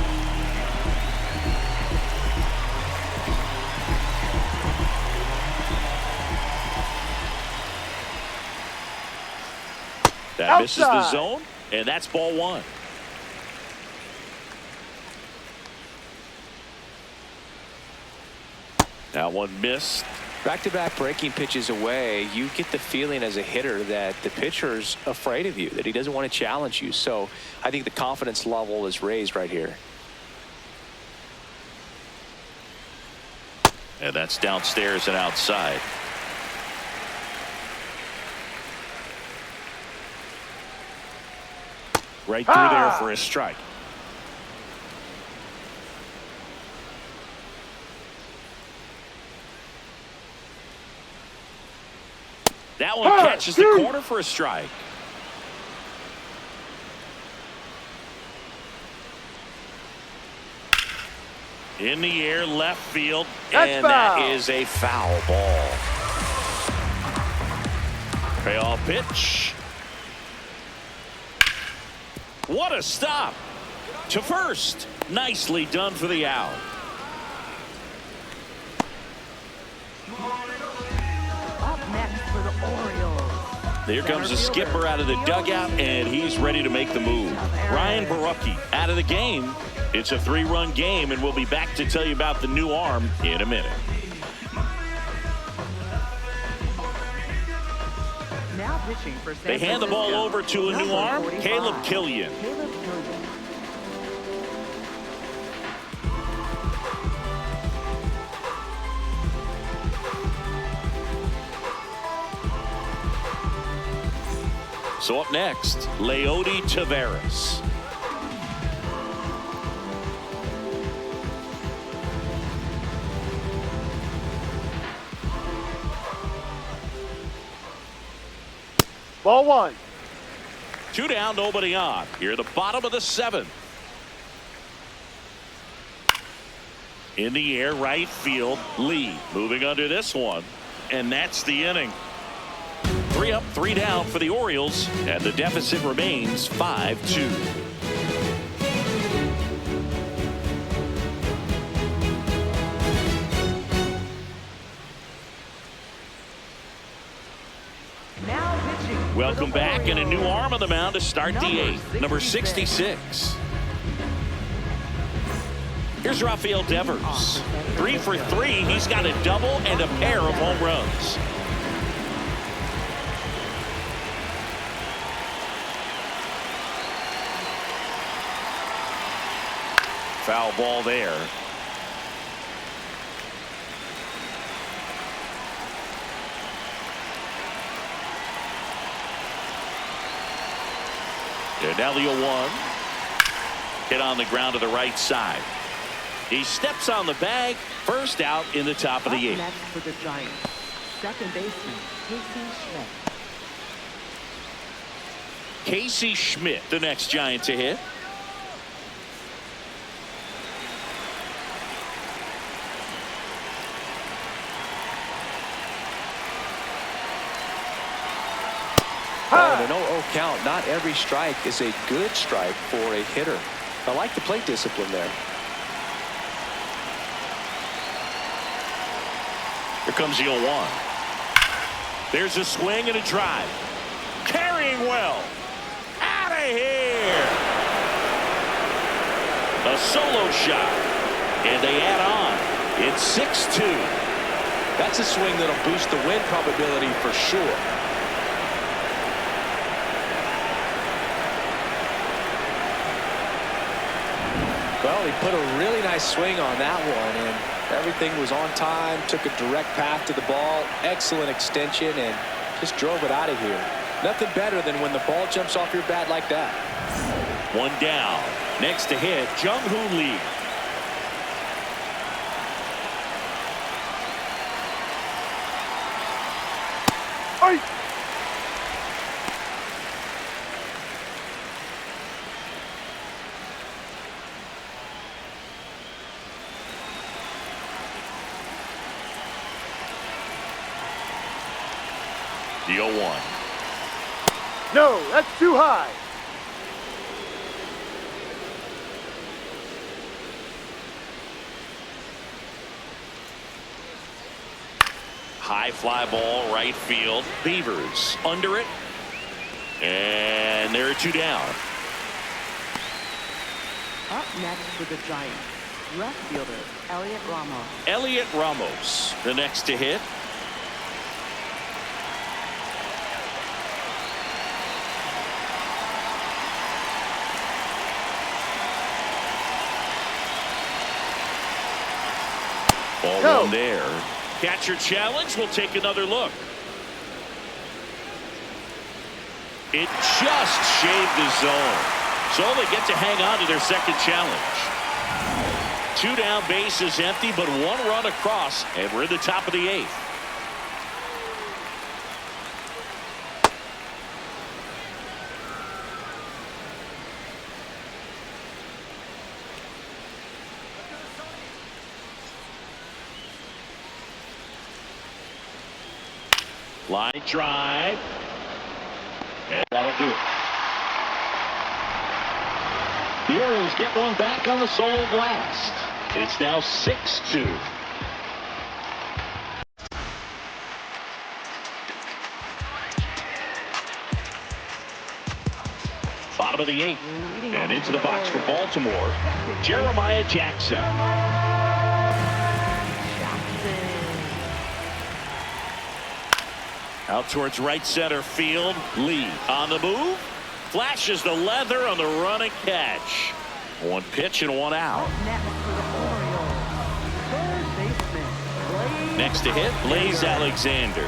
That misses the zone, and that's ball 1. That one missed. Back-to-back breaking pitches away, you get the feeling as a hitter that the pitcher's afraid of you, that he doesn't want to challenge you. So I think the confidence level is raised right here. And that's downstairs and outside. Right through there for a strike. That one catches the corner for a strike. In the air, left field, and that is a foul ball. Payoff pitch. What a stop to first. Nicely done for the out. Up next Here comes the skipper out of the dugout, and he's ready to make the move. Ryan Barucki out of the game. It's a 3-run game, and we'll be back to tell you about the new arm in a minute. Now pitching for San They hand the ball Francisco, over to a new number arm, 45, Caleb Killian. Caleb Killian. So up next, Leody Taveras. Ball 1. 2 down, nobody on. Here at the bottom of the 7th. In the air, right field, Lee moving under this one. And that's the inning. 3 up, 3 down for the Orioles, and the deficit remains 5-2. Now pitching. Welcome back, and a new arm on the mound to start the 8th, number 66. Here's Rafael Devers. 3 for 3. He's got a double and a pair of home runs. Foul ball there. And now the 0-1. Hit on the ground to the right side. He steps on the bag. First out in the top of the 8th. Next for the Giants, second baseman Casey Schmidt. Casey Schmidt, the next Giant to hit. Well, in an 0-0 count, not every strike is a good strike for a hitter. I like the plate discipline there. Here comes the 0-1. There's a swing and a drive. Carrying well. Out of here. A solo shot. And they add on. It's 6-2. That's a swing that'll boost the win probability for sure. Well, he put a really nice swing on that one, and everything was on time, took a direct path to the ball, excellent extension, and just drove it out of here. Nothing better than when the ball jumps off your bat like that. 1 down. Next to hit, Jung-Hoon Lee. Hey! The 0-1. No, that's too high. High fly ball, right field. Beavers under it. And there are 2 down. Up next for the Giants, left fielder Elliot Ramos. Elliot Ramos, the next to hit. Ball 1 there. Catcher challenge. We'll take another look. It just shaved the zone. So they get to hang on to their second challenge. 2 down, bases empty, but 1 run across, and we're in the top of the 8th. Line drive. And that'll do it. The Orioles get one back on the solo blast. It's now 6-2. of the 8th. And into the box for Baltimore, Jeremiah Jackson. Out towards right center field. Lee on the move. Flashes the leather on the run and catch. One pitch and one out. Next for the Orioles, third baseman, Next to hit, Blaze Alexander.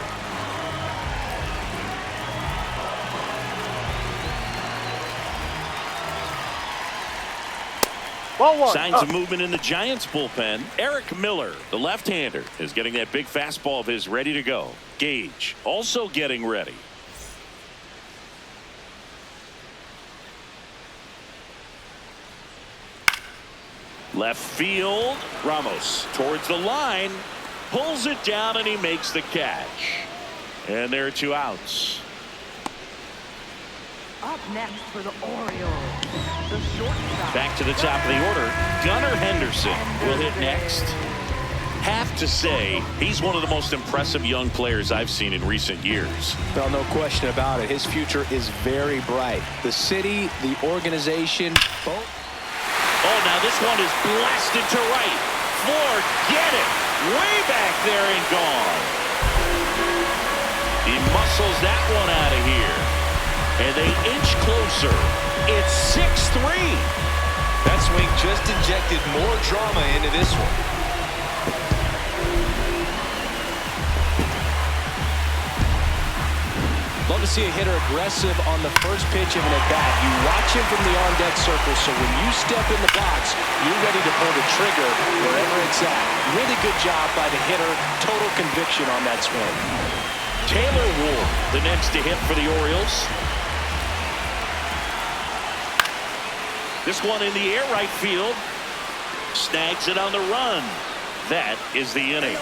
Ball 1. Signs of movement in the Giants bullpen. Eric Miller, the left-hander, is getting that big fastball of his ready to go. Gage also getting ready. Left field, Ramos towards the line, pulls it down and he makes the catch. And there are 2 outs. Up next for the Orioles, the shortstop. Back to the top of the order, Gunnar Henderson will hit next. Have to say, he's one of the most impressive young players I've seen in recent years. Well, no question about it. His future is very bright. The city, the organization, both. Oh, now this one is blasted to right. Forget it. Way back there and gone. He muscles that one out of here. And they inch closer. It's 6-3. That swing just injected more drama into this one. Love to see a hitter aggressive on the first pitch of an at-bat. You watch him from the on-deck circle, so when you step in the box, you're ready to pull the trigger wherever it's at. Really good job by the hitter. Total conviction on that swing. Taylor Ward, the next to hit for the Orioles. This one in the air right field. Snags it on the run. That is the inning.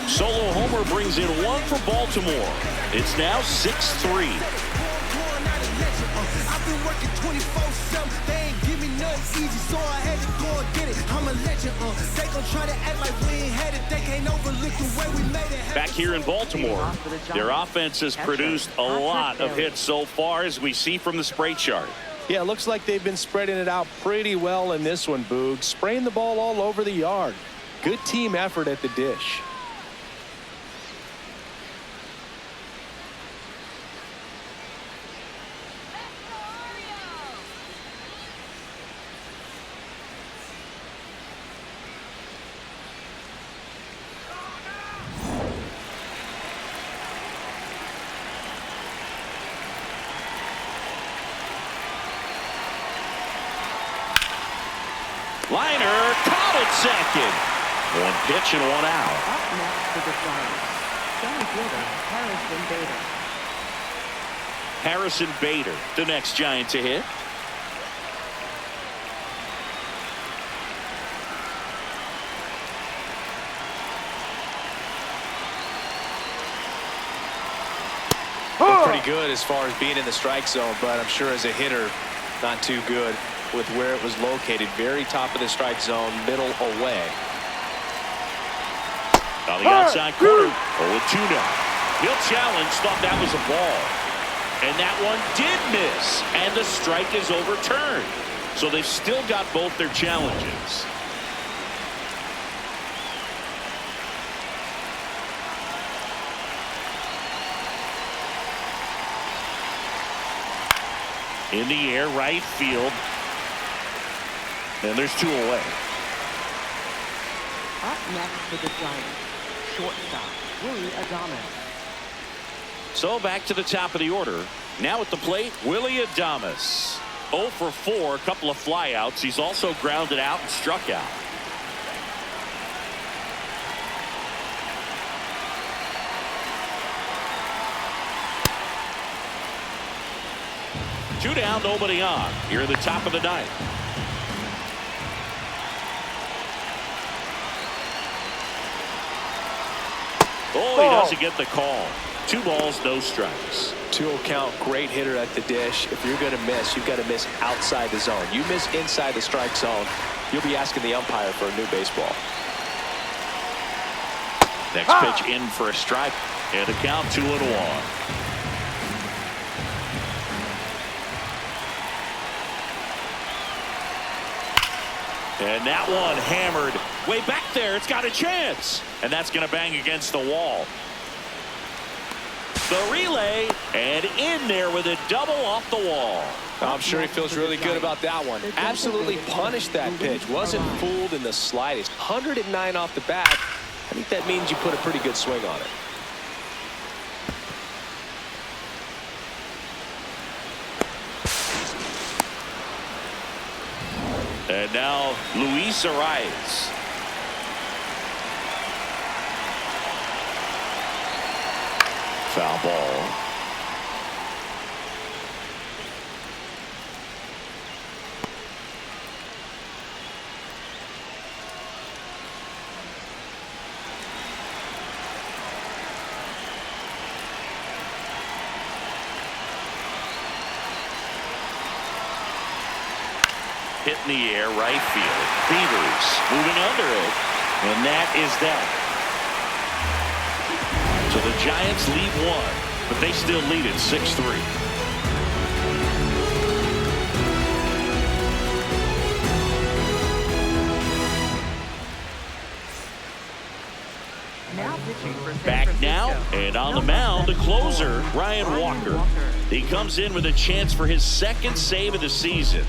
Solo homer brings in 1 for Baltimore. It's now 6-3. Back here in Baltimore, their offense has produced a lot of hits so far, as we see from the spray chart. Yeah, it looks like they've been spreading it out pretty well in this one, Boog. Spraying the ball all over the yard. Good team effort at the dish. Liner caught at second. 1 pitch and 1 out. Up next for the Giants, center fielder Harrison Bader. Harrison Bader, the next Giant to hit. Pretty good as far as being in the strike zone, but I'm sure as a hitter, not too good with where it was located. Very top of the strike zone, middle away. On the outside corner, 0-2 now. He'll challenge, thought that was a ball. And that one did miss, and the strike is overturned. So they've still got both their challenges. In the air, right field. And there's 2 away. Up next for the Giants, shortstop Willie Adames. So back to the top of the order. Now at the plate, Willie Adames. 0 for 4, a couple of flyouts. He's also grounded out and struck out. Two down, nobody on. Here at the top of the 9th. Oh, he doesn't get the call. 2 balls, no strikes. 2-0 count, great hitter at the dish. If you're going to miss, you've got to miss outside the zone. You miss inside the strike zone, you'll be asking the umpire for a new baseball. Next pitch in for a strike. And a count 2-1. And that one hammered way back there. It's got a chance. And that's going to bang against the wall. The relay, and in there with a double off the wall. I'm sure he feels really good about that one. Absolutely punished that pitch. Wasn't fooled in the slightest. 109 off the bat. I think that means you put a pretty good swing on it. And now Luis Arias. Foul ball. Hit in the air, right field. Beavers moving under it. And that is that. So the Giants lead one, but they still lead it 6-3. Back now, and on the mound, the closer, Ryan Walker. He comes in with a chance for his second save of the season.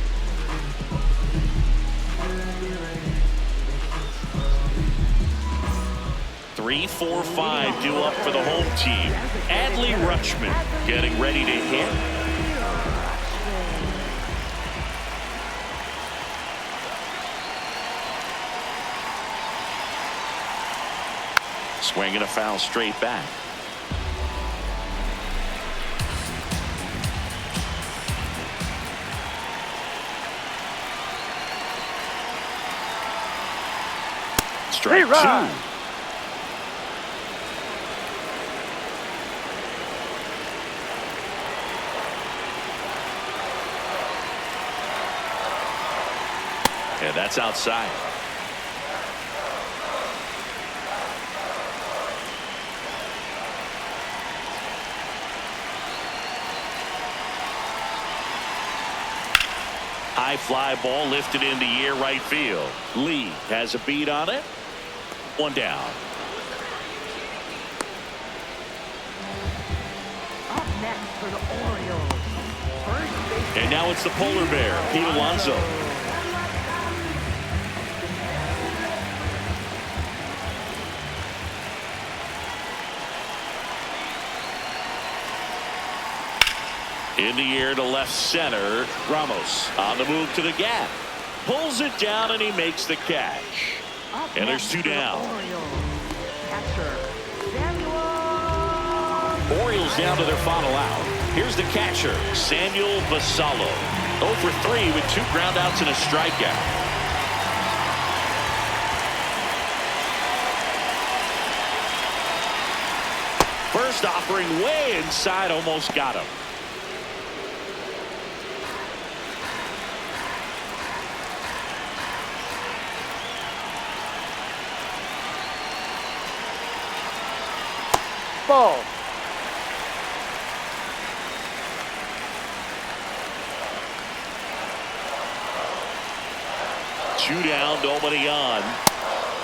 Three, 4, 5 due up for the home team. Adley Rutschman getting ready to hit. Swinging a foul straight back. Strike two. And that's outside. High fly ball lifted in the air, right field. Lee has a beat on it. One down. Up next for the Orioles. First base. And now it's the polar bear, Pete Alonso. In the air to left center. Ramos on the move to the gap. Pulls it down and he makes the catch. And there's two down. Orioles down to their final out. Here's the catcher, Samuel Basallo. 0 for 3 with 2 groundouts and a strikeout. First offering way inside, almost got him. Ball. Two down, nobody on.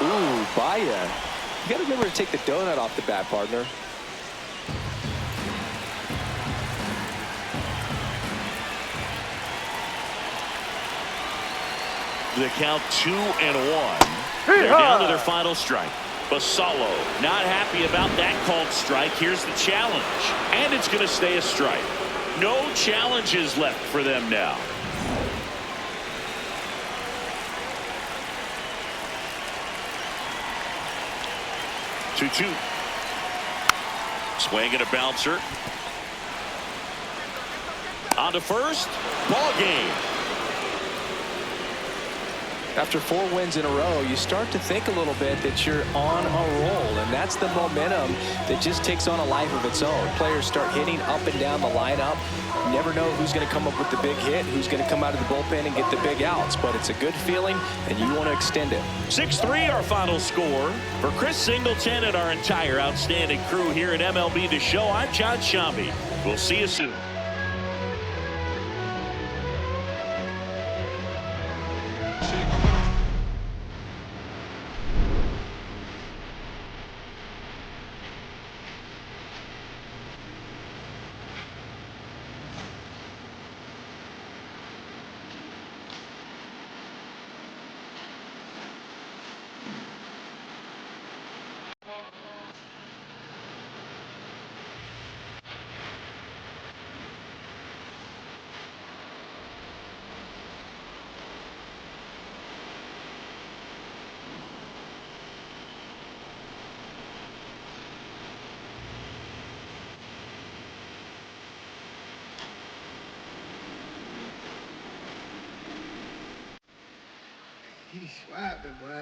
Ooh, Baya. You got to remember to take the donut off the bat, partner. The count 2-1. They're down to their final strike. Basallo not happy about that called strike. Here's the challenge, and it's going to stay a strike. No challenges left for them now. 2-2. Swing and a bouncer. On to first. Ball game. After 4 wins in a row, you start to think a little bit that you're on a roll, and that's the momentum that just takes on a life of its own. Players start hitting up and down the lineup. You never know who's going to come up with the big hit, who's going to come out of the bullpen and get the big outs, but it's a good feeling, and you want to extend it. 6-3 our final score. For Chris Singleton and our entire outstanding crew here at MLB The Show, I'm John Shambi. We'll see you soon. He swiped it, boy.